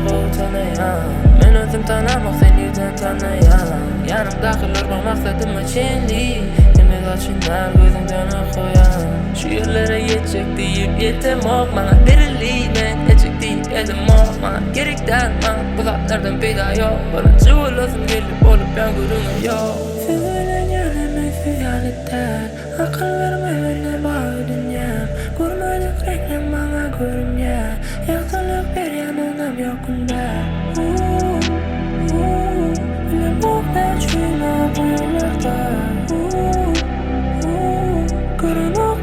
qo'yib tanayam. Men o'zim tanamoq senlikdan tanayam. Yanimda qilurman maqsadim chinlik. Kimga chinar ko'zimdan qo'yam. Shu yerlarga yetsak deyib yetemoq mana beriliyman. Yetsak deyib yetemoq mana kerak darman. Bulardan paydo yo'q. Birinchi o'zim kelib olib yangurumim yo'q. Sevgilanganim suyalidan aql vermay boy dunyam. Ko'rmadik reklam bana ko'ringan. Yaxshilik bergan onam yo'qunda. Bilim bo'qda chuyma qo'ylarda. Ko'rinoq